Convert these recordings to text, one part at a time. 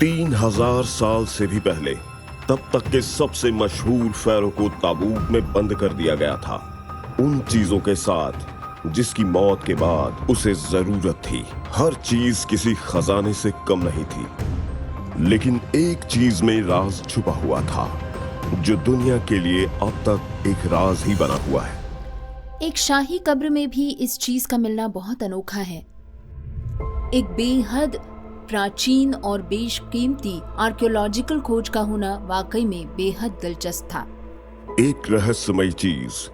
3000 साल से भी पहले तब तक के सबसे मशहूर फेरो को ताबूत में बंद कर दिया गया था, उन चीजों के साथ जिसकी मौत के बाद उसे जरूरत थी। हर चीज किसी खजाने से कम नहीं थी, लेकिन एक चीज में राज छुपा हुआ था जो दुनिया के लिए अब तक एक राज ही बना हुआ है। एक शाही कब्र में भी इस चीज का मिलना बहुत अनोखा है। एक बेहद प्राचीन और बेशकीमती आर्कियोलॉजिकल खोज का होना वाकई में बेहद दिलचस्प था। एक रहस्यमयी चीज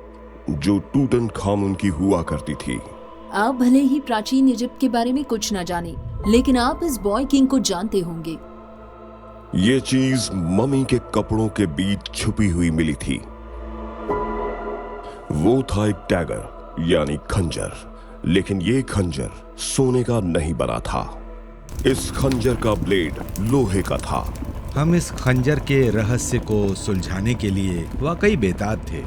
जो टूटनखामुन की हुआ करती थी। आप भले ही प्राचीन इजिप्ट के बारे में कुछ न जाने, लेकिन आप इस बॉय किंग को जानते होंगे। ये चीज मम्मी के कपड़ों के बीच छुपी हुई मिली थी। वो था एक डैगर यानी खंजर, लेकिन ये खंजर सोने का नहीं बना था। इस खंजर का ब्लेड लोहे का था। हम इस खंजर के रहस्य को सुलझाने के लिए वाकई बेताब थे।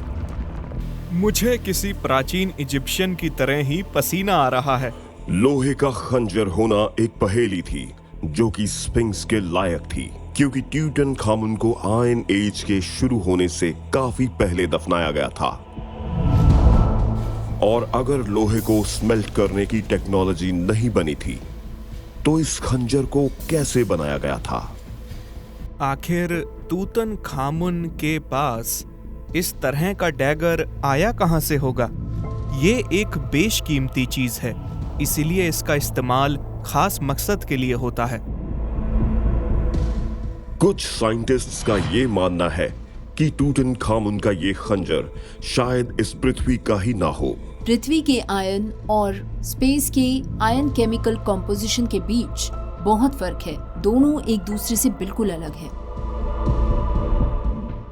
मुझे किसी प्राचीन इजिप्शियन की तरह ही पसीना आ रहा है। लोहे का खंजर होना एक पहेली थी जो कि स्फिंक्स के लायक थी, क्योंकि ट्यूटनखामुन को आयरन एज के शुरू होने से काफी पहले दफनाया गया था। और अगर लोहे को स्मेल्ट करने की टेक्नोलॉजी नहीं बनी थी तो इस खंजर को कैसे बनाया गया था? आखिर तूतनखामुन के पास इस तरह का डैगर आया कहां से होगा? ये एक बेशकीमती चीज है, इसीलिए इसका इस्तेमाल खास मकसद के लिए होता है। कुछ साइंटिस्ट्स का ये मानना है कि टूटनखामुन का ये खंजर शायद इस पृथ्वी का ही ना हो। पृथ्वी के आयन और स्पेस के आयन केमिकल कॉम्पोजिशन के बीच बहुत फर्क है। दोनों एक दूसरे से बिल्कुल अलग है।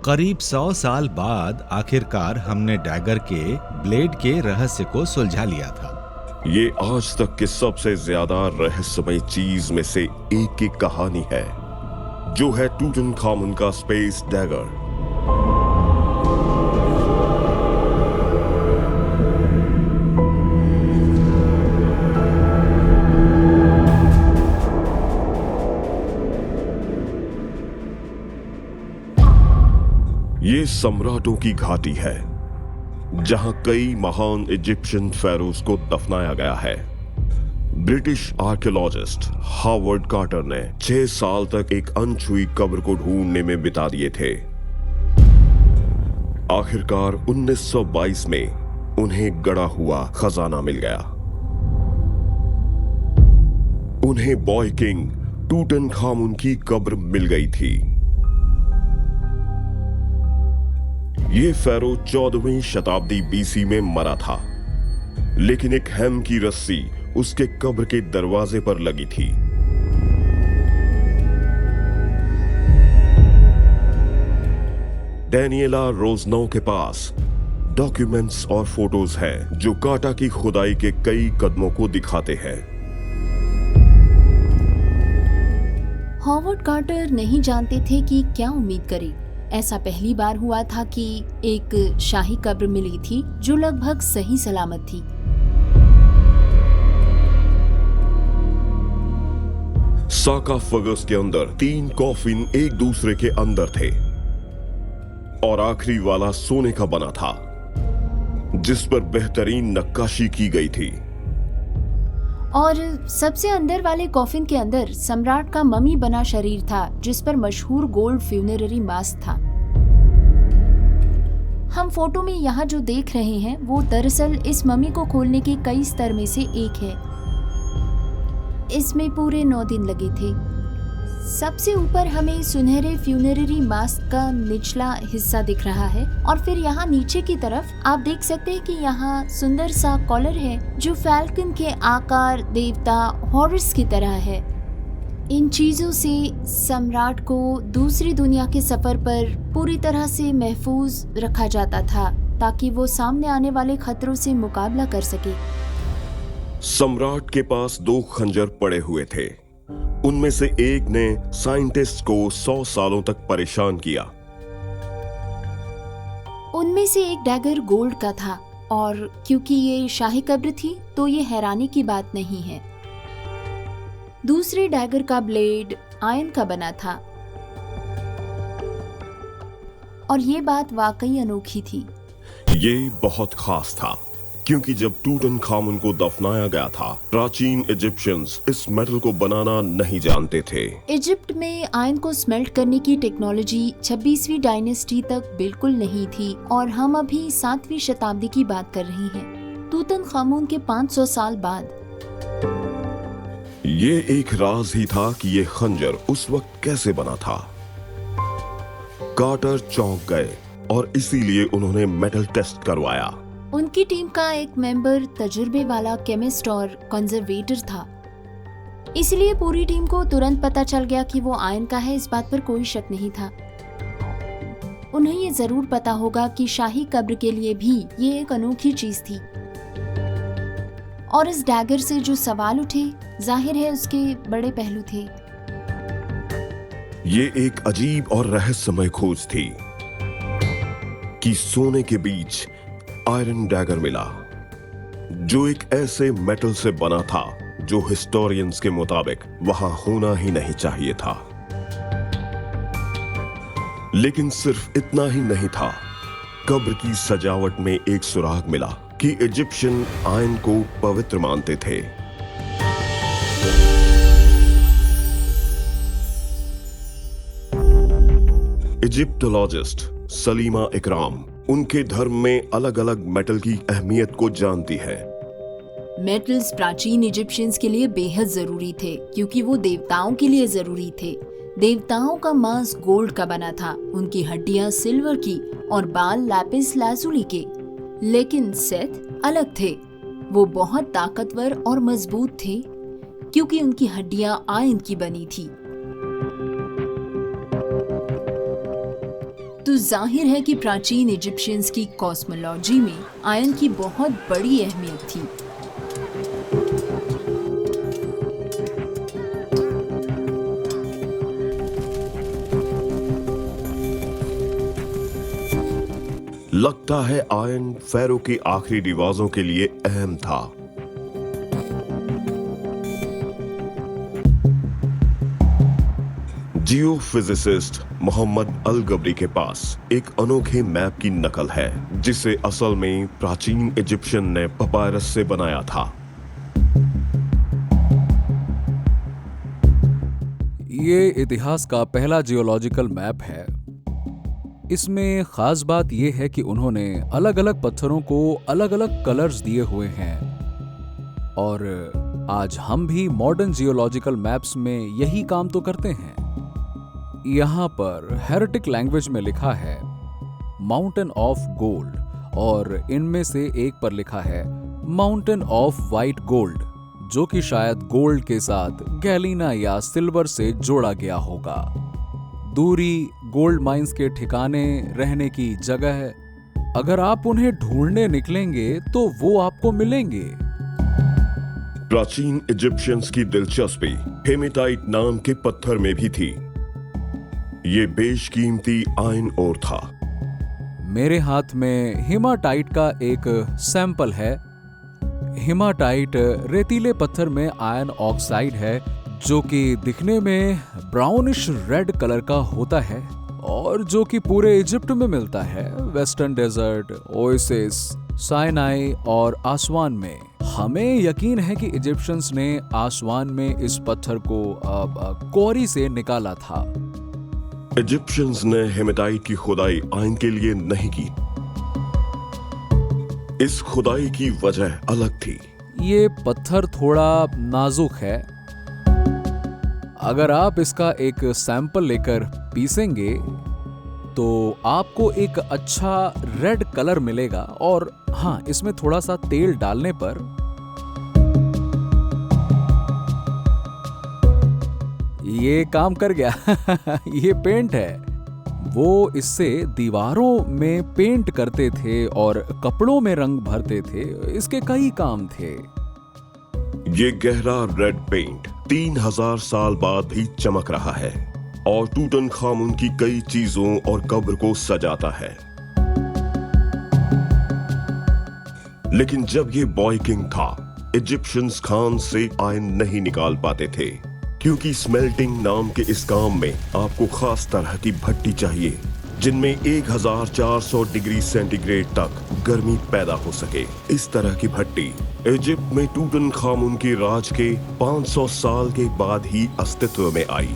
करीब 100 साल बाद आखिरकार हमने डैगर के ब्लेड के रहस्य को सुलझा लिया था। ये आज तक के सबसे ज्यादा रहस्यमय चीज में से एक की कहानी है, जो है टूटनखामुन का स्पेस डैगर। ये सम्राटों की घाटी है जहां कई महान इजिप्शियन फेरोज को दफनाया गया है। ब्रिटिश आर्कियोलॉजिस्ट हावर्ड कार्टर ने 6 साल तक एक अनछुई कब्र को ढूंढने में बिता दिए थे। आखिरकार 1922 में उन्हें गड़ा हुआ खजाना मिल गया। उन्हें बॉय किंग टूटनखामुन की कब्र मिल गई थी। ये फेरो 14वीं शताब्दी बीसी में मरा था, लेकिन एक हेम की रस्सी उसके कब्र के दरवाजे पर लगी थी। डैनियला रोजनौ के पास डॉक्यूमेंट्स और फोटोज हैं जो काटा की खुदाई के कई कदमों को दिखाते हैं। हॉवर्ड कार्टर नहीं जानते थे कि क्या उम्मीद करें। ऐसा पहली बार हुआ था कि एक शाही कब्र मिली थी जो लगभग सही सलामत थी। सार्कोफेगस के अंदर 3 कॉफिन एक दूसरे के अंदर थे और आखिरी वाला सोने का बना था, जिस पर बेहतरीन नक्काशी की गई थी। और सबसे अंदर वाले कॉफिन के अंदर सम्राट का मम्मी बना शरीर था, जिस पर मशहूर गोल्ड फ्यूनररी मास्क था। हम फोटो में यहाँ जो देख रहे हैं वो दरअसल इस मम्मी को खोलने के कई स्तर में से एक है। इसमें पूरे 9 दिन लगे थे। सबसे ऊपर हमें सुनहरे फ्यूनररी मास्क का निचला हिस्सा दिख रहा है और फिर यहाँ नीचे की तरफ आप देख सकते हैं कि यहाँ सुंदर सा कॉलर है जो फैल्कन के आकार देवता हॉरस की तरह है। इन चीजों से सम्राट को दूसरी दुनिया के सफर पर पूरी तरह से महफूज रखा जाता था ताकि वो सामने आने वाले खतरों से मुकाबला कर सके। सम्राट के पास 2 खंजर पड़े हुए थे। उनमें से एक ने साइंटिस्ट को 100 सालों तक परेशान किया। उनमें से एक डैगर गोल्ड का था और क्योंकि ये शाही कब्र थी तो ये हैरानी की बात नहीं है। दूसरे डैगर का ब्लेड आयन का बना था। और ये बात वाकई अनोखी थी। ये बहुत खास था क्योंकि जब टूटनखामुन को दफनाया गया था, प्राचीन इजिप्शियंस इस मेटल को बनाना नहीं जानते थे। इजिप्ट में आयन को स्मेल्ट करने की टेक्नोलॉजी 26वीं डायनेस्टी तक बिल्कुल नहीं थी और हम अभी 7वीं शताब्दी की बात कर रहे हैं, टूटनखामुन के 500 साल बाद। ये एक राज ही था कि ये खंजर उस वक्त कैसे बना था। कार्टर चौंक गए और इसीलिए उन्होंने मेटल टेस्ट करवाया। उनकी टीम का एक मेंबर तजुर्बे वाला केमिस्ट और कंजर्वेटर था, इसलिए पूरी टीम को तुरंत पता चल गया कि वो आयन का है। इस बात पर कोई शक नहीं था। उन्हें ये जरूर पता होगा कि शाही कब्र के लिए भी ये एक अनोखी चीज थी। और इस डैगर से जो सवाल उठे, जाहिर है उसके बड़े पहलू थे। ये एक अजीब और रहस्यमय खोज थी कि सोने के बीच आयरन डैगर मिला, जो एक ऐसे मेटल से बना था जो हिस्टोरियंस के मुताबिक वहां होना ही नहीं चाहिए था। लेकिन सिर्फ इतना ही नहीं था, कब्र की सजावट में एक सुराग मिला कि इजिप्शियन आयन को पवित्र मानते थे। इजिप्टोलॉजिस्ट सलीमा इकराम उनके धर्म में अलग अलग मेटल की अहमियत को जानती है। मेटल्स प्राचीन इजिप्शियंस के लिए बेहद जरूरी थे क्योंकि वो देवताओं के लिए जरूरी थे। देवताओं का मांस गोल्ड का बना था, उनकी हड्डियां सिल्वर की और बाल लैपिस लाजुली के। लेकिन सेथ अलग थे। वो बहुत ताकतवर और मजबूत थे क्योंकि उनकी हड्डियां आयन की बनी थी। तो जाहिर है कि प्राचीन इजिप्शियंस की कॉस्मोलॉजी में आयन की बहुत बड़ी अहमियत थी। लगता है आयन फेरो के आखिरी रिवाजों के लिए अहम था। जियोफिजिसिस्ट मोहम्मद अल गबरी के पास एक अनोखे मैप की नकल है जिसे असल में प्राचीन इजिप्शियन ने पपायरस से बनाया था। ये इतिहास का पहला जियोलॉजिकल मैप है। इसमें खास बात यह है कि उन्होंने अलग अलग पत्थरों को अलग अलग कलर्स दिए हुए हैं और आज हम भी मॉडर्न जियोलॉजिकल मैप्स में यही काम तो करते हैं। यहाँ पर हेरेटिक लैंग्वेज में लिखा है माउंटेन ऑफ गोल्ड और इनमें से एक पर लिखा है माउंटेन ऑफ वाइट गोल्ड, जो कि शायद गोल्ड के साथ गैलीना या सिल्वर से जोड़ा गया होगा। दूरी, गोल्ड माइंस के ठिकाने, रहने की जगह, अगर आप उन्हें ढूंढने निकलेंगे तो वो आपको मिलेंगे। प्राचीन इजिप्शियंस की दिलचस्पी हेमेटाइट नाम के पत्थर में भी थी। ये बेशकीमती आयन और था। मेरे हाथ में हेमाटाइट का एक सैंपल है। हेमाटाइट रेतीले पत्थर में आयन ऑक्साइड है जो कि दिखने में ब्राउनिश रेड कलर का होता है और जो कि पूरे इजिप्ट में मिलता है। वेस्टर्न डेजर्ट, ओएसिस, साइनाई और आसवान में। हमें यकीन है कि इजिप्शियंस ने आसवान में इस पत्थर को क्वारी से निकाला था। इजिप्शियंस ने हेमेटाइट की खुदाई आयन के लिए नहीं की। इस खुदाई की वजह अलग थी। ये पत्थर थोड़ा नाजुक है। अगर आप इसका एक सैंपल लेकर पीसेंगे तो आपको एक अच्छा रेड कलर मिलेगा और हाँ, इसमें थोड़ा सा तेल डालने पर ये काम कर गया। ये पेंट है। वो इससे दीवारों में पेंट करते थे और कपड़ों में रंग भरते थे। इसके कई काम थे। ये गहरा रेड पेंट 3000 साल बाद भी चमक रहा है और टूटनखामुन की कई चीजों और कब्र को सजाता है। लेकिन जब ये बॉय किंग था, इजिप्शियंस खान से आयन नहीं निकाल पाते थे क्योंकि स्मेल्टिंग नाम के इस काम में आपको खास तरह की भट्टी चाहिए जिनमें 1400 डिग्री सेंटीग्रेड तक गर्मी पैदा हो सके। इस तरह की भट्टी इजिप्ट में टूटनखामुन के राज के 500 साल के बाद ही अस्तित्व में आई।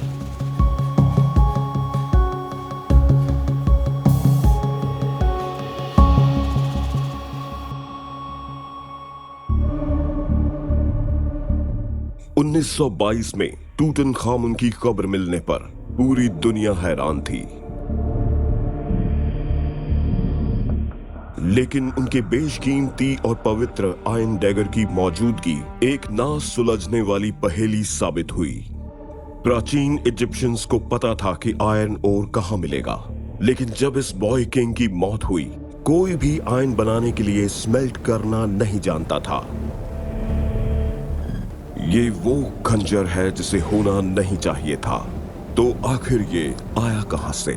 (1922) में टूटनखामुन की कब्र मिलने पर पूरी दुनिया हैरान थी, लेकिन उनके बेशकीमती और पवित्र आयरन डैगर की मौजूदगी एक ना सुलझने वाली पहेली साबित हुई। प्राचीन इजिप्शियंस को पता था कि आयरन ओर कहां मिलेगा, लेकिन जब इस बॉय किंग की मौत हुई, कोई भी आयरन बनाने के लिए स्मेल्ट करना नहीं जानता था। ये वो खंजर है जिसे होना नहीं चाहिए था, तो आखिर ये आया कहां से?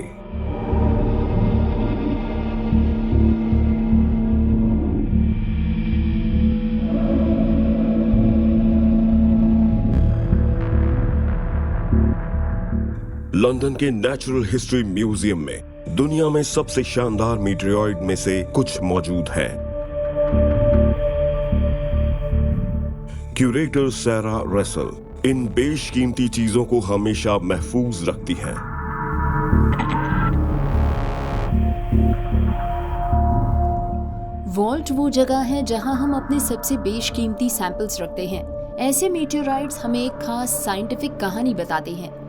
लंदन के नेचुरल हिस्ट्री म्यूजियम में दुनिया में सबसे शानदार मीटियोराइड में से कुछ मौजूद है। क्यूरेटर सैरा रसेल इन बेशकीमती चीजों को हमेशा महफूज रखती हैं। वॉल्ट वो जगह है जहां हम अपने सबसे बेशकीमती सैंपल्स रखते हैं। ऐसे मीटियोराइड्स हमें एक खास साइंटिफिक कहानी बताते हैं।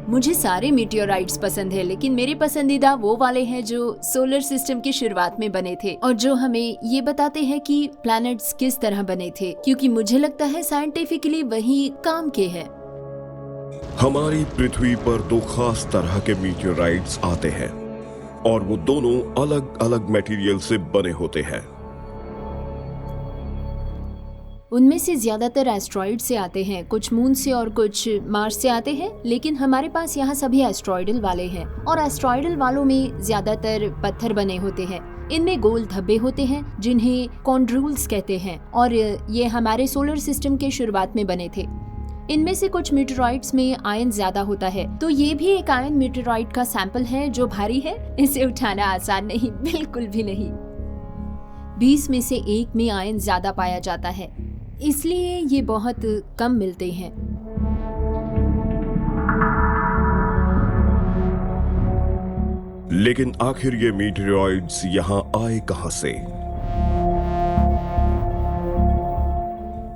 मुझे सारे मीटियोराइड्स पसंद है, लेकिन मेरे पसंदीदा वो वाले हैं जो सोलर सिस्टम की शुरुआत में बने थे और जो हमें ये बताते हैं कि प्लैनेट्स किस तरह बने थे, क्योंकि मुझे लगता है साइंटिफिकली वही काम के हैं। हमारी पृथ्वी पर दो खास तरह के मीटियोराइड्स आते हैं और वो दोनों अलग अलग मटेरियल से बने होते हैं। उनमें से ज्यादातर एस्ट्रॉइड से आते हैं, कुछ मून से और कुछ मार्स से आते हैं, लेकिन हमारे पास यहाँ सभी एस्ट्रॉइडल वाले हैं और एस्ट्रॉइडल वालों में ज्यादातर पत्थर बने होते हैं। इनमें गोल धब्बे होते हैं जिन्हें कॉन्ड्रूल्स कहते हैं और ये हमारे सोलर सिस्टम के शुरुआत में बने थे। इनमें से कुछ मीटियोराइड्स में आयरन ज्यादा होता है, तो ये भी एक आयरन मीटियोराइड का सैंपल है जो भारी है। इसे उठाना आसान नहीं, बिल्कुल भी नहीं। 20 में से 1 में आयरन ज्यादा पाया जाता है, इसलिए ये बहुत कम मिलते हैं। लेकिन आखिर ये मीटियोराइड्स यहाँ आए कहां से?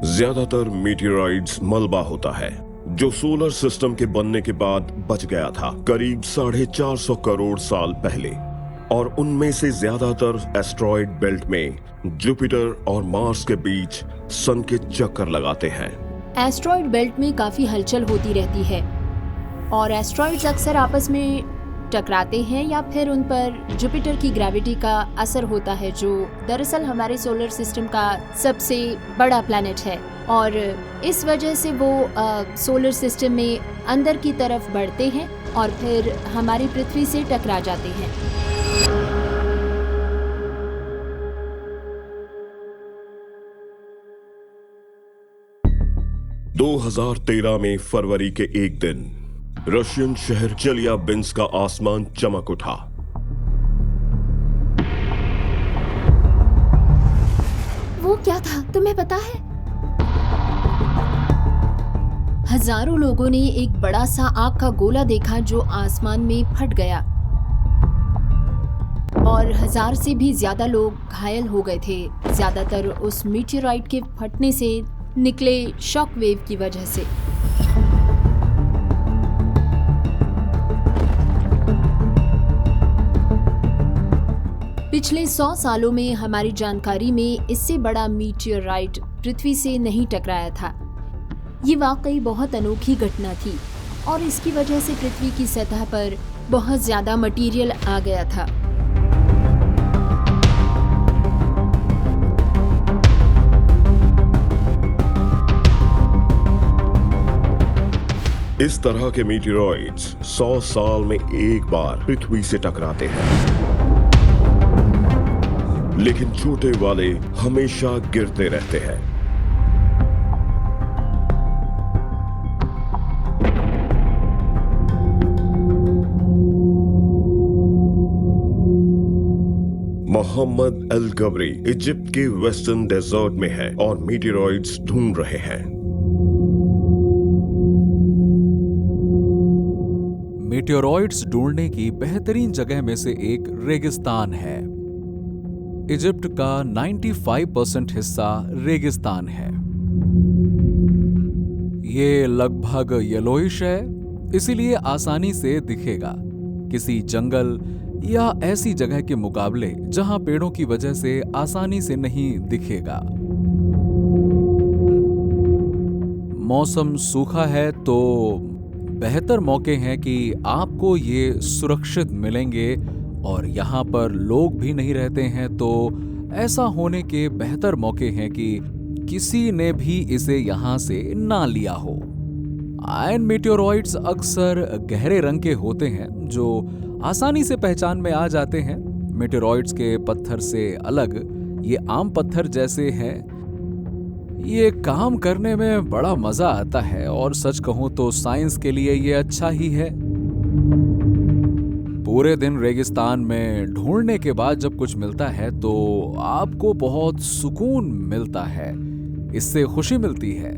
ज्यादातर मीटियोराइड्स मलबा होता है जो सोलर सिस्टम के बनने के बाद बच गया था करीब 450 करोड़ साल पहले, और उनमें से ज्यादातर एस्ट्रॉइड बेल्ट में जुपिटर और मार्स के बीच सन के चक्कर लगाते हैं। एस्ट्रॉइड बेल्ट में काफी हलचल होती रहती है और एस्ट्रॉइड्स अक्सर आपस में टकराते हैं या फिर उन पर जुपिटर की ग्रेविटी का असर होता है, जो दरअसल हमारे सोलर सिस्टम का सबसे बड़ा प्लैनेट है, और इस वजह से वो सोलर सिस्टम में अंदर की तरफ बढ़ते हैं और फिर हमारी पृथ्वी से टकरा जाते हैं। – 2013 में फरवरी के एक दिन रशियन शहर चेलियाबिंस्क का आसमान चमक उठा। वो क्या था, तुम्हें पता है? हजारों लोगों ने एक बड़ा सा आग का गोला देखा जो आसमान में फट गया और 1000 से भी ज्यादा लोग घायल हो गए थे, ज्यादातर उस मीटियोराइड के फटने से निकले शॉक वेव की वजह से। पिछले 100 सालों में हमारी जानकारी में इससे बड़ा मीटियोराइड पृथ्वी से नहीं टकराया था। ये वाकई बहुत अनोखी घटना थी और इसकी वजह से पृथ्वी की सतह पर बहुत ज्यादा मटेरियल आ गया था। इस तरह के मीटियोराइड्स 100 साल में एक बार पृथ्वी से टकराते हैं, लेकिन छोटे वाले हमेशा गिरते रहते हैं। मोहम्मद अल गबरी इजिप्ट के वेस्टर्न डेजर्ट में है और मीटियोराइड्स ढूंढ रहे हैं। मीटियोरॉइड्स ढूंढने की बेहतरीन जगह में से एक रेगिस्तान है। इजिप्ट का 95% हिस्सा रेगिस्तान है। ये लगभग येलोइश है, इसीलिए आसानी से दिखेगा। किसी जंगल या ऐसी जगह के मुकाबले जहां पेड़ों की वजह से आसानी से नहीं दिखेगा। मौसम सूखा है तो बेहतर मौके हैं कि आपको ये सुरक्षित मिलेंगे, और यहाँ पर लोग भी नहीं रहते हैं तो ऐसा होने के बेहतर मौके हैं कि किसी ने भी इसे यहाँ से ना लिया हो। आयन मीटियोरॉइड्स अक्सर गहरे रंग के होते हैं जो आसानी से पहचान में आ जाते हैं। मीटियोरॉइड्स के पत्थर से अलग ये आम पत्थर जैसे हैं। ये काम करने में बड़ा मजा आता है और सच कहूं तो साइंस के लिए ये अच्छा ही है। पूरे दिन रेगिस्तान में ढूंढने के बाद जब कुछ मिलता है तो आपको बहुत सुकून मिलता है, इससे खुशी मिलती है।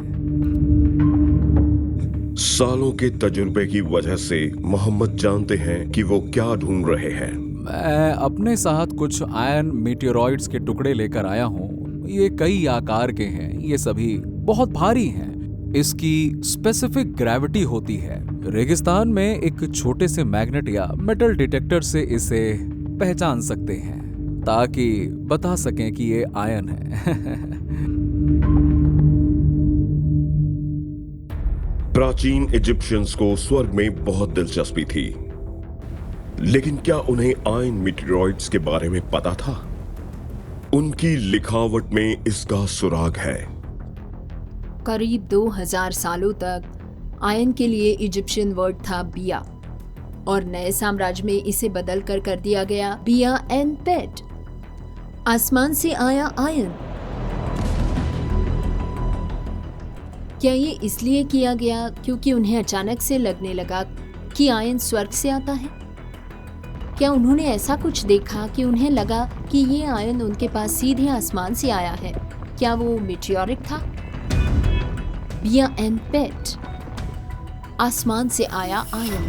सालों के तजुर्बे की वजह से मोहम्मद जानते हैं कि वो क्या ढूंढ रहे हैं। मैं अपने साथ कुछ आयन मीटियोरॉइड्स के टुकड़े लेकर आया हूँ। ये कई आकार के हैं, ये सभी बहुत भारी हैं। इसकी स्पेसिफिक ग्रेविटी होती है। रेगिस्तान में एक छोटे से मैग्नेट या मेटल डिटेक्टर से इसे पहचान सकते हैं ताकि बता सकें कि ये आयन है। प्राचीन इजिप्शियंस को स्वर्ग में बहुत दिलचस्पी थी, लेकिन क्या उन्हें आयन मीटियोरॉइड्स के बारे में पता था? उनकी लिखावट में इसका सुराग है। करीब 2000 सालों तक आयन के लिए इजिप्शियन वर्ड था बिया, और नए साम्राज्य में इसे बदल कर दिया गया बिया एंड पेट, आसमान से आया आयन। क्या ये इसलिए किया गया क्योंकि उन्हें अचानक से लगने लगा कि आयन स्वर्ग से आता है? क्या उन्होंने ऐसा कुछ देखा कि उन्हें लगा कि ये आयन उनके पास सीधे आसमान से आया है? क्या वो मीटियोरिक था? बिया एंड पेट, आसमान से आया आयन।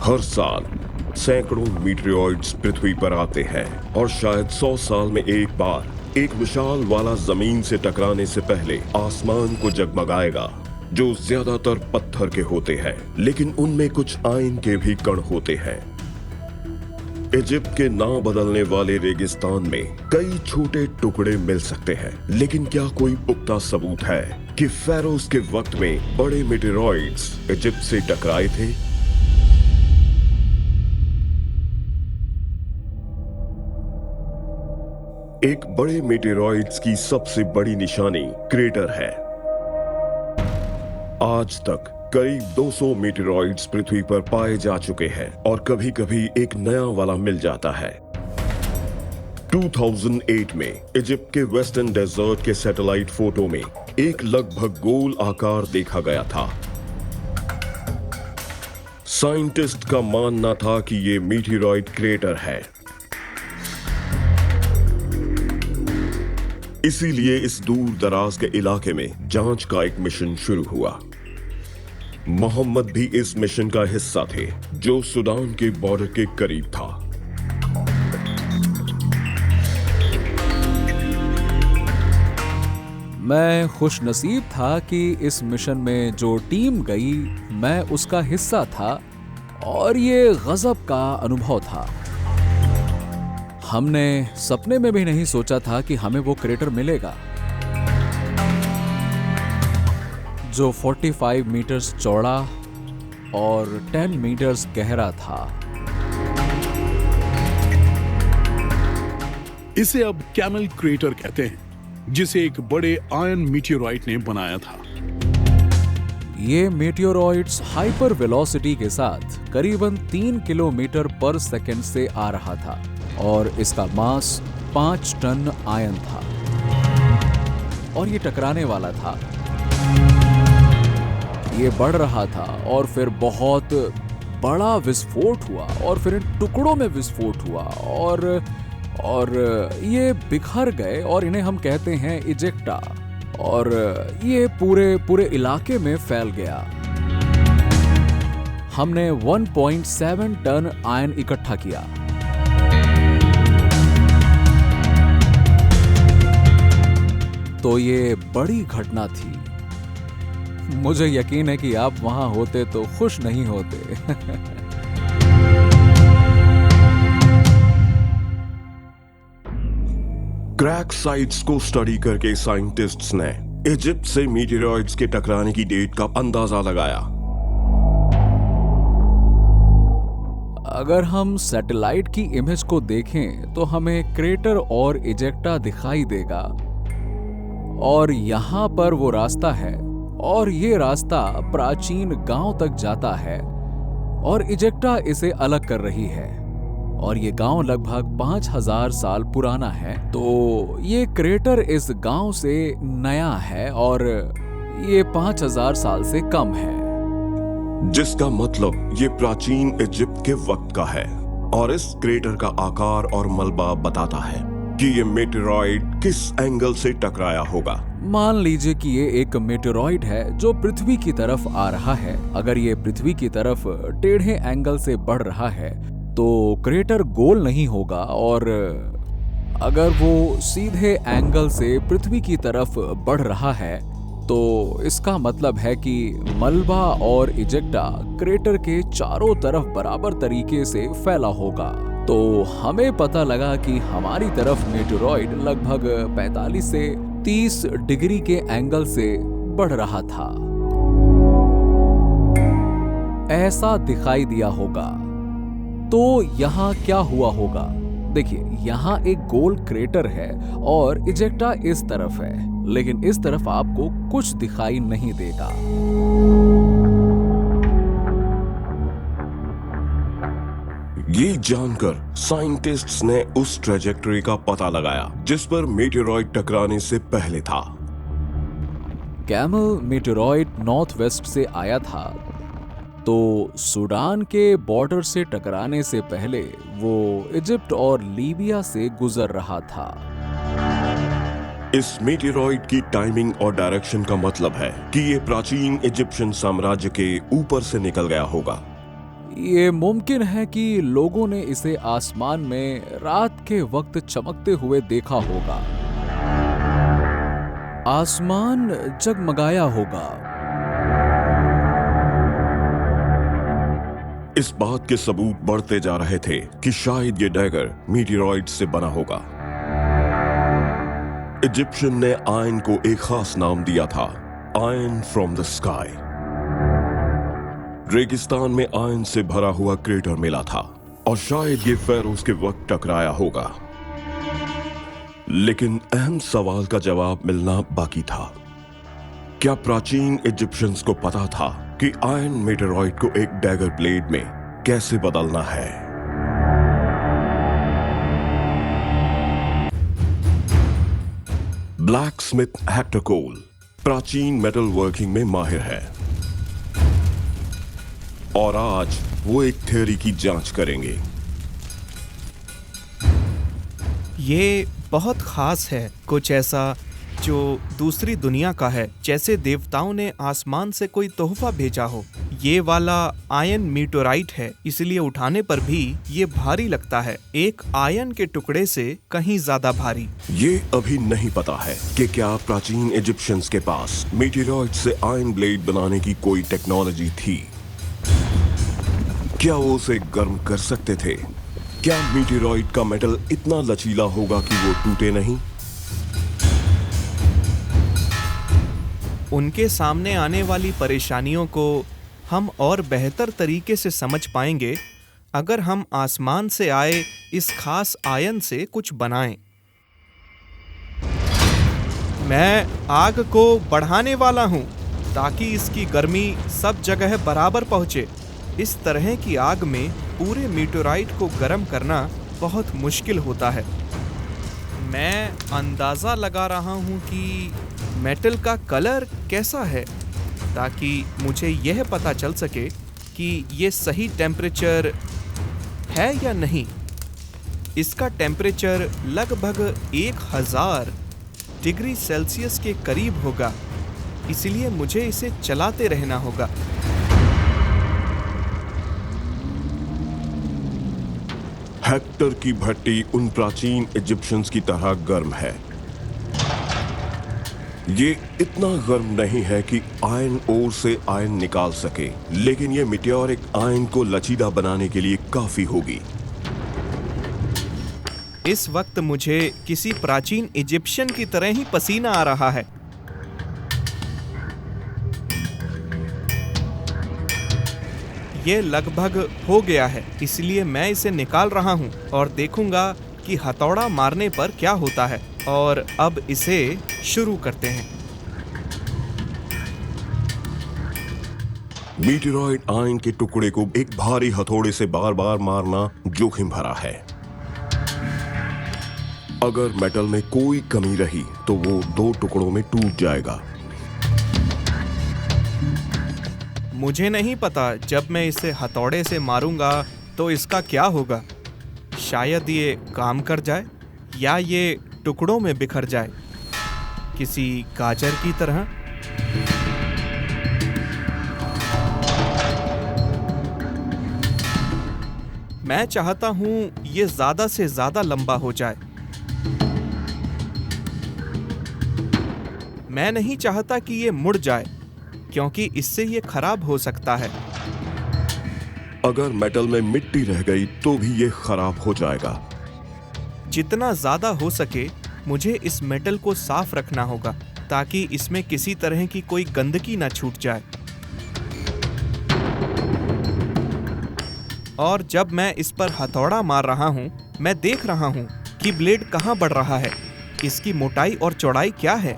हर साल सैकड़ों मीटियोरॉइड्स पृथ्वी पर आते हैं और शायद 100 साल में एक बार एक विशाल वाला जमीन से टकराने से पहले आसमान को जगमगाएगा, जो ज्यादातर पत्थर के होते हैं, लेकिन उनमें कुछ आयन के भी कण होते हैं। इजिप्ट के ना बदलने वाले रेगिस्तान में कई छोटे टुकड़े मिल सकते हैं, लेकिन क्या कोई पुख्ता सबूत है कि फेरोज के वक्त में बड़े मीटियोरॉइड्स इजिप्ट से टकराए थे? एक बड़े मीटियोरॉइड्स की सबसे बड़ी निशानी क्रेटर है। आज तक करीब 200 मीटियोरॉइड्स पृथ्वी पर पाए जा चुके हैं और कभी कभी एक नया वाला मिल जाता है। 2008 में इजिप्ट के वेस्टर्न डेजर्ट के सैटेलाइट फोटो में एक लगभग गोल आकार देखा गया था। साइंटिस्ट का मानना था कि यह मीटियोरॉइड क्रेटर है, इसीलिए इस दूर दराज के इलाके में जांच का एक मिशन शुरू हुआ। मोहम्मद भी इस मिशन का हिस्सा थे, जो सूडान के बॉर्डर के करीब था। मैं खुशनसीब था कि इस मिशन में जो टीम गई मैं उसका हिस्सा था, और ये गजब का अनुभव था। हमने सपने में भी नहीं सोचा था कि हमें वो क्रेटर मिलेगा, जो 45 मीटर्स चौड़ा और 10 मीटर्स गहरा था। इसे अब कैमल क्रेटर कहते हैं, जिसे एक बड़े आयन मीटियोराइट ने बनाया था। ये मीटियोरॉइड्स हाइपर वेलोसिटी के साथ करीबन 3 किलोमीटर पर सेकंड से आ रहा था, और इसका मास 5 टन आयन था, और ये टकराने वाला था। ये बढ़ रहा था और फिर बहुत बड़ा विस्फोट हुआ और फिर इन टुकड़ों में विस्फोट हुआ और ये बिखर गए और इन्हें हम कहते हैं इजेक्टा, और ये पूरे इलाके में फैल गया। हमने 1.7 टन आयन इकट्ठा किया। तो ये बड़ी घटना थी। मुझे यकीन है कि आप वहां होते तो खुश नहीं होते। क्रैक साइट्स को स्टडी करके साइंटिस्ट्स ने इजिप्ट से मीटियोराइड्स के टकराने की डेट का अंदाजा लगाया। अगर हम सैटेलाइट की इमेज को देखें तो हमें क्रेटर और इजेक्टा दिखाई देगा, और यहाँ पर वो रास्ता है, और ये रास्ता प्राचीन गांव तक जाता है, और इजेक्टा इसे अलग कर रही है, और ये गांव लगभग 5000 साल पुराना है। तो ये क्रेटर इस गांव से नया है और ये 5000 साल से कम है, जिसका मतलब ये प्राचीन इजिप्ट के वक्त का है, और इस क्रेटर का आकार और मलबा बताता है कि ये मेटेरॉइड किस एंगल से टकराया होगा। मान लीजिए कि ये एक मेटेरॉइड है जो पृथ्वी की तरफ आ रहा है। अगर ये पृथ्वी की तरफ टेढ़े एंगल से बढ़ रहा है तो क्रेटर गोल नहीं होगा, और अगर वो सीधे एंगल से पृथ्वी की तरफ बढ़ रहा है तो इसका मतलब है कि मलबा और इजेक्टा क्रेटर के चारों तरफ बराबर तरीके से फैला होगा। तो हमें पता लगा कि हमारी तरफ मेटेरॉइड लगभग 45 से 30 डिग्री के एंगल से बढ़ रहा था। ऐसा दिखाई दिया होगा। तो यहाँ क्या हुआ होगा? देखिए, यहाँ एक गोल क्रेटर है और इजेक्टा इस तरफ है, लेकिन इस तरफ आपको कुछ दिखाई नहीं देगा। ये जानकर साइंटिस्ट्स ने उस ट्रेजेक्टरी का पता लगाया जिस पर मेटेरॉइड टकराने से पहले था। कैमल मेटेरॉइड नॉर्थ वेस्ट से आया था, तो सूडान के बॉर्डर से टकराने से पहले वो इजिप्ट और लीबिया से गुजर रहा था। इस मेटेरॉइड की टाइमिंग और डायरेक्शन का मतलब है कि ये प्राचीन इजिप्शियन साम्राज्य के ऊपर से निकल गया होगा। ये मुमकिन है कि लोगों ने इसे आसमान में रात के वक्त चमकते हुए देखा होगा। आसमान जगमगाया होगा। इस बात के सबूत बढ़ते जा रहे थे कि शायद ये डैगर मीटियोराइड से बना होगा। इजिप्शियन ने आयन को एक खास नाम दिया था, आयन फ्रॉम द स्काई। रेगिस्तान में आयन से भरा हुआ क्रेटर मिला था और शायद ये फेरोज के वक्त टकराया होगा। लेकिन अहम सवाल का जवाब मिलना बाकी था। क्या प्राचीन इजिप्शियंस को पता था कि आयन मेटेरॉइड को एक डैगर ब्लेड में कैसे बदलना है? ब्लैक स्मिथ हेक्टर कोल प्राचीन मेटल वर्किंग में माहिर है और आज वो एक थ्योरी की जांच करेंगे। ये बहुत खास है, कुछ ऐसा जो दूसरी दुनिया का है, जैसे देवताओं ने आसमान से कोई तोहफा भेजा हो। ये वाला आयन मीटोराइट है, इसलिए उठाने पर भी ये भारी लगता है, एक आयन के टुकड़े से कहीं ज्यादा भारी। ये अभी नहीं पता है कि क्या प्राचीन इजिप्शियंस के पास मीटियोराइड से आयन ब्लेड बनाने की कोई टेक्नोलॉजी थी। क्या वो उसे गर्म कर सकते थे? क्या मीटियोराइड का मेटल इतना लचीला होगा कि वो टूटे नहीं? उनके सामने आने वाली परेशानियों को हम और बेहतर तरीके से समझ पाएंगे अगर हम आसमान से आए इस खास आयन से कुछ बनाएं। मैं आग को बढ़ाने वाला हूं ताकि इसकी गर्मी सब जगह बराबर पहुंचे। इस तरह की आग में पूरे मीटोराइट को गर्म करना बहुत मुश्किल होता है। मैं अंदाज़ा लगा रहा हूं कि मेटल का कलर कैसा है ताकि मुझे यह पता चल सके कि ये सही टेम्परेचर है या नहीं। इसका टेम्परेचर लगभग 1000 डिग्री सेल्सियस के करीब होगा, इसलिए मुझे इसे चलाते रहना होगा। हेक्टर की भट्टी उन प्राचीन इजिप्शियंस की तरह गर्म है। ये इतना गर्म नहीं है कि आयरन ओर से आयरन निकाल सके, लेकिन ये मीटियोरिक आयरन को लचीला बनाने के लिए काफी होगी। इस वक्त मुझे किसी प्राचीन इजिप्शियन की तरह ही पसीना आ रहा है। ये लगभग हो गया है, इसलिए मैं इसे निकाल रहा हूँ और देखूंगा कि हथौड़ा मारने पर क्या होता है। और अब इसे शुरू करते हैं। मीटेरॉइड आयन के टुकड़े को एक भारी हथौड़े से बार बार मारना जोखिम भरा है। अगर मेटल में कोई कमी रही तो वो 2 टुकड़ों में टूट जाएगा। मुझे नहीं पता जब मैं इसे हथौड़े से मारूंगा तो इसका क्या होगा। शायद ये काम कर जाए या ये टुकड़ों में बिखर जाए, किसी गाजर की तरह। मैं चाहता हूं ये ज्यादा से ज्यादा लंबा हो जाए। मैं नहीं चाहता कि ये मुड़ जाए, क्योंकि इससे ये खराब हो सकता है। अगर मेटल में मिट्टी रह गई तो भी ये खराब हो जाएगा। जितना ज्यादा हो सके मुझे इस मेटल को साफ रखना होगा, ताकि इसमें किसी तरह की कोई गंदगी ना छूट जाए। और जब मैं इस पर हथौड़ा मार रहा हूं, मैं देख रहा हूं कि ब्लेड कहां बढ़ रहा है, इसकी मोटाई और चौड़ाई क्या है।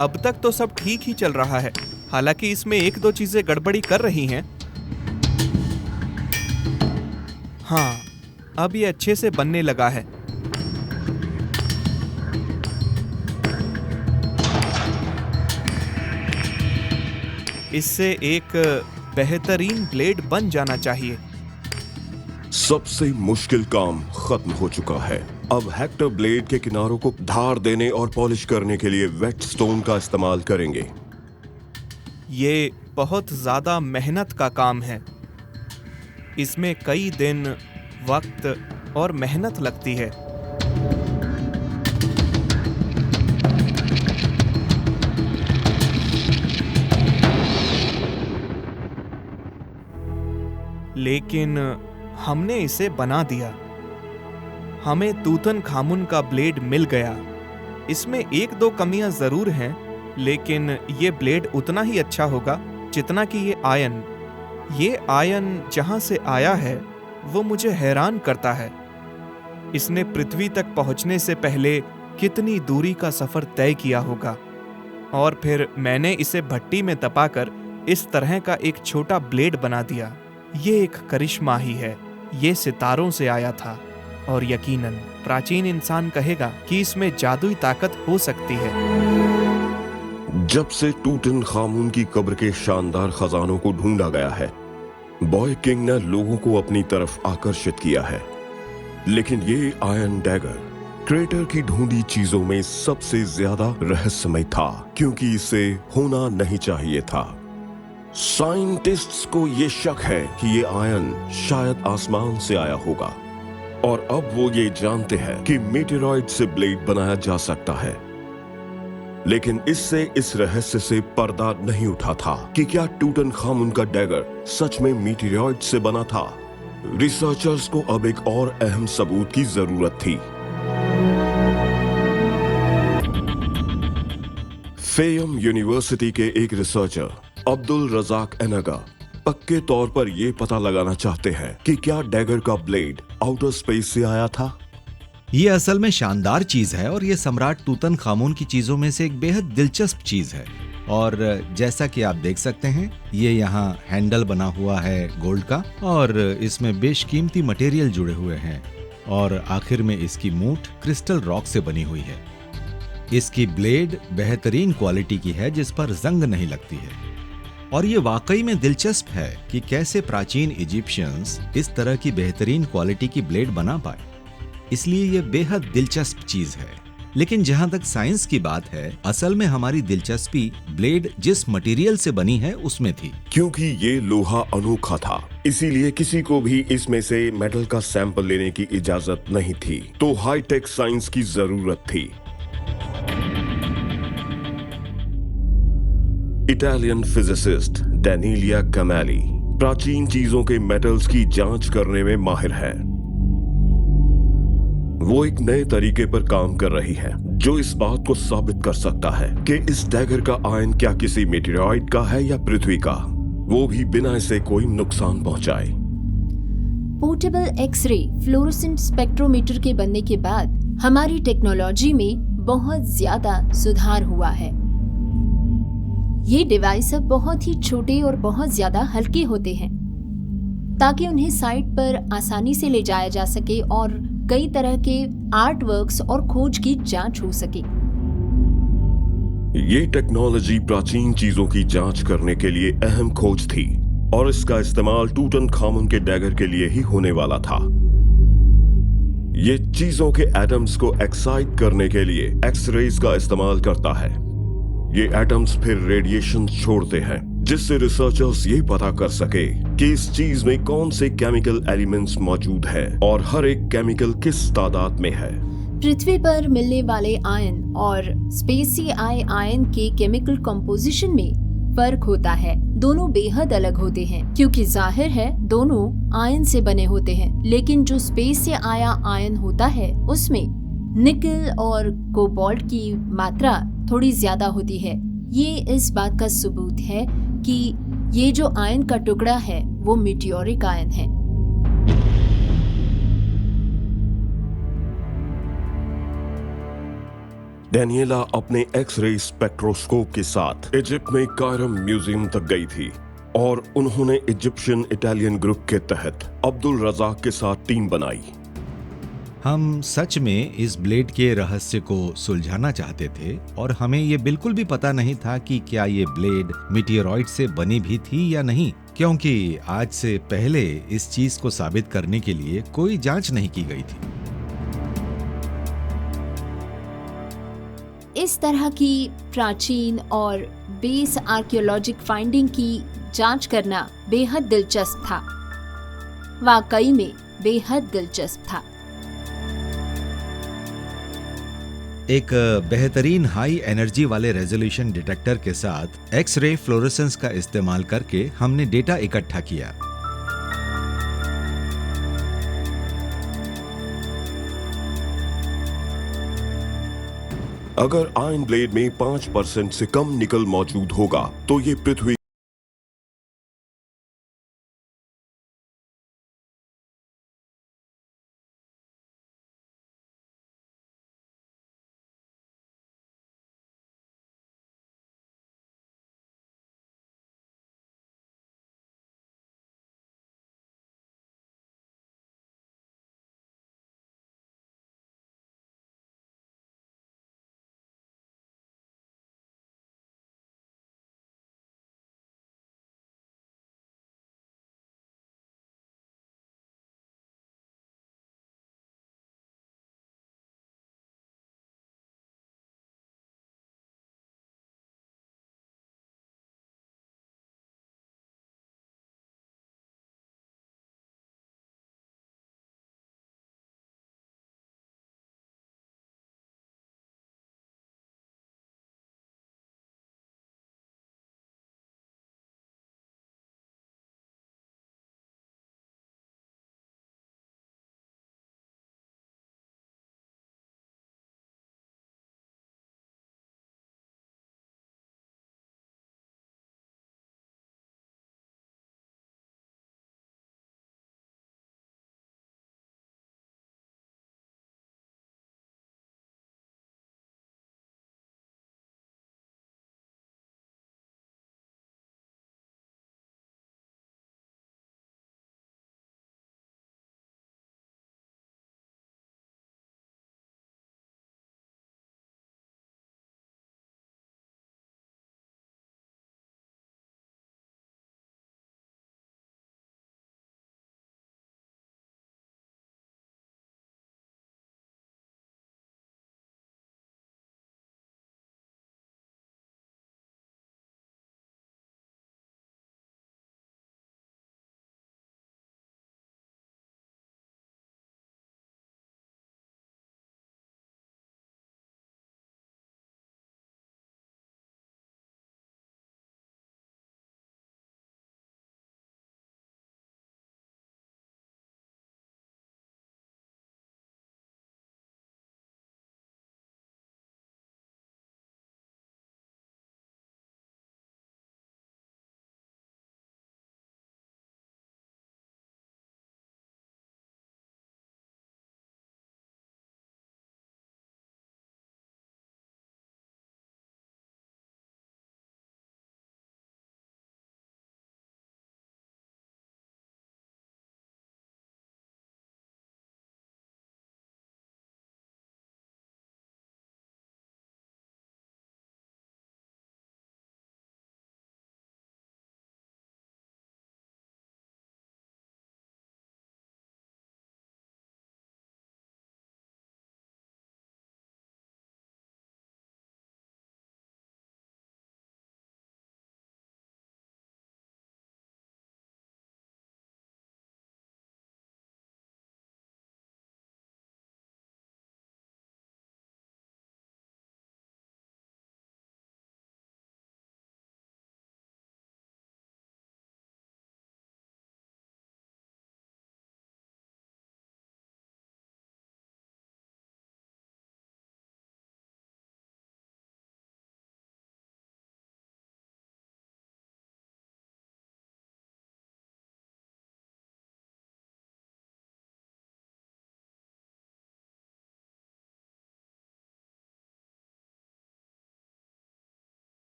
अब तक तो सब ठीक ही चल रहा है, हालांकि इसमें 1-2 चीजें गड़बड़ी कर रही हैं। हाँ, अब ये अच्छे से बनने लगा है। इससे एक बेहतरीन ब्लेड बन जाना चाहिए। सबसे मुश्किल काम खत्म हो चुका है। अब हेक्टर ब्लेड के किनारों को धार देने और पॉलिश करने के लिए वेट स्टोन का इस्तेमाल करेंगे। ये बहुत ज्यादा मेहनत का काम है। इसमें कई दिन, वक्त और मेहनत लगती है। लेकिन हमने इसे बना दिया। हमें तूतनखामुन का ब्लेड मिल गया। इसमें 1-2 कमियां जरूर हैं, लेकिन ये ब्लेड उतना ही अच्छा होगा जितना कि ये आयन जहां से आया है वो मुझे हैरान करता है। इसने पृथ्वी तक पहुंचने से पहले कितनी दूरी का सफर तय किया होगा, और फिर मैंने इसे भट्टी में तपाकर इस तरह का एक छोटा ब्लेड बना दिया। ये एक करिश्मा ही है। ये सितारों से आया था, और यकीनन प्राचीन इंसान कहेगा कि इसमें जादुई ताकत हो सकती है। जब से टूटनखामुन की कब्र के शानदार खजानों को ढूंढा गया है, बॉय किंग ने लोगों को अपनी तरफ आकर्षित किया है। लेकिन ये आयरन डैगर क्रेटर की ढूंढी चीजों में सबसे ज्यादा रहस्यमय था, क्योंकि इसे होना नहीं चाहिए था। साइंटिस्ट्स को ये शक है कि ये आयन शायद आसमान से आया होगा, और अब वो ये जानते हैं कि मीटेरॉइड से ब्लेड बनाया जा सकता है। लेकिन इससे इस रहस्य से पर्दा नहीं उठा था कि क्या टूटनखामुन का डैगर सच में मीटेरॉइड से बना था। रिसर्चर्स को अब एक और अहम सबूत की जरूरत थी। फेयम यूनिवर्सिटी के एक रिसर्चर अब्दुल रजाक एनगा पक्के तौर पर यह पता लगाना चाहते हैं कि क्या डैगर का ब्लेड आउटर स्पेस से आया था। ये असल में शानदार चीज है, और ये सम्राट तूतनखामुन की चीजों में से एक बेहद दिलचस्प चीज है। और जैसा कि आप देख सकते हैं, ये यहाँ हैंडल बना हुआ है गोल्ड का, और इसमें बेशकीमती मटेरियल जुड़े हुए हैं, और आखिर में इसकी मूठ क्रिस्टल रॉक से बनी हुई है। इसकी ब्लेड बेहतरीन क्वालिटी की है, जिस पर जंग नहीं लगती है। और ये वाकई में दिलचस्प है कि कैसे प्राचीन इजिप्शियंस इस तरह की बेहतरीन क्वालिटी की ब्लेड बना पाए। इसलिए ये बेहद दिलचस्प चीज है। लेकिन जहां तक साइंस की बात है, असल में हमारी दिलचस्पी ब्लेड जिस मटेरियल से बनी है उसमें थी। क्योंकि ये लोहा अनोखा था, इसीलिए किसी को भी इसमें से मेटल का सैंपल लेने की इजाजत नहीं थी, तो हाईटेक साइंस की जरूरत थी। इटालियन फिजिसिस्ट डेनिलिया कमैली प्राचीन चीजों के मेटल्स की जांच करने में माहिर है। वो एक नए तरीके पर काम कर रही है जो इस बात को साबित कर सकता है कि इस डैगर का आयन क्या किसी मेटेरॉइड का है या पृथ्वी का, वो भी बिना इसे कोई नुकसान पहुंचाए। पोर्टेबल एक्सरे फ्लोरोसेंट स्पेक्ट्रोमीटर के बनने के बाद हमारी टेक्नोलॉजी में बहुत ज्यादा सुधार हुआ है। ये डिवाइस अब बहुत ही छोटे और बहुत ज्यादा हल्के होते हैं ताकि उन्हें साइट पर आसानी से ले जाया जा सके और कई तरह के आर्ट वर्क्स और खोज की जांच हो सके। ये टेक्नोलॉजी प्राचीन चीजों की जांच करने के लिए अहम खोज थी और इसका इस्तेमाल टूटनखामुन के डैगर के लिए ही होने वाला था। ये चीजों के एटम्स को एक्साइट करने के लिए एक्स-रेज का इस्तेमाल करता है। ये एटम्स फिर रेडिएशन छोड़ते हैं जिससे रिसर्चर्स ये पता कर सके कि इस चीज में कौन से केमिकल एलिमेंट्स मौजूद हैं और हर एक केमिकल किस तादाद में है। पृथ्वी पर मिलने वाले आयन और स्पेसियाई आयन के केमिकल कंपोजिशन में फर्क होता है। दोनों बेहद अलग होते हैं क्योंकि जाहिर है दोनों आयन से बने होते हैं, लेकिन जो स्पेसियाई आयन होता है उसमें निकल और कोबाल्ट की मात्रा थोड़ी ज्यादा होती है। ये इस बात का सबूत है कि ये जो आयन का टुकड़ा है वो मीटियोरिक आयन है। डेनियला अपने एक्स-रे स्पेक्ट्रोस्कोप के साथ इजिप्ट में कायरम म्यूजियम तक गई थी और उन्होंने इजिप्शियन इटालियन ग्रुप के तहत अब्दुल रज़ाक के साथ टीम बनाई। हम सच में इस ब्लेड के रहस्य को सुलझाना चाहते थे और हमें ये बिल्कुल भी पता नहीं था कि क्या ये ब्लेड मीटियोरॉइड से बनी भी थी या नहीं, क्योंकि आज से पहले इस चीज को साबित करने के लिए कोई जांच नहीं की गई थी। इस तरह की प्राचीन और बेस आर्कियोलॉजिक फाइंडिंग की जांच करना बेहद दिलचस्प था, वाकई में बेहद दिलचस्प था। एक बेहतरीन हाई एनर्जी वाले रेजोल्यूशन डिटेक्टर के साथ एक्स-रे फ्लोरेसेंस का इस्तेमाल करके हमने डेटा इकट्ठा किया। अगर आयन ब्लेड में 5% से कम निकल मौजूद होगा तो ये पृथ्वी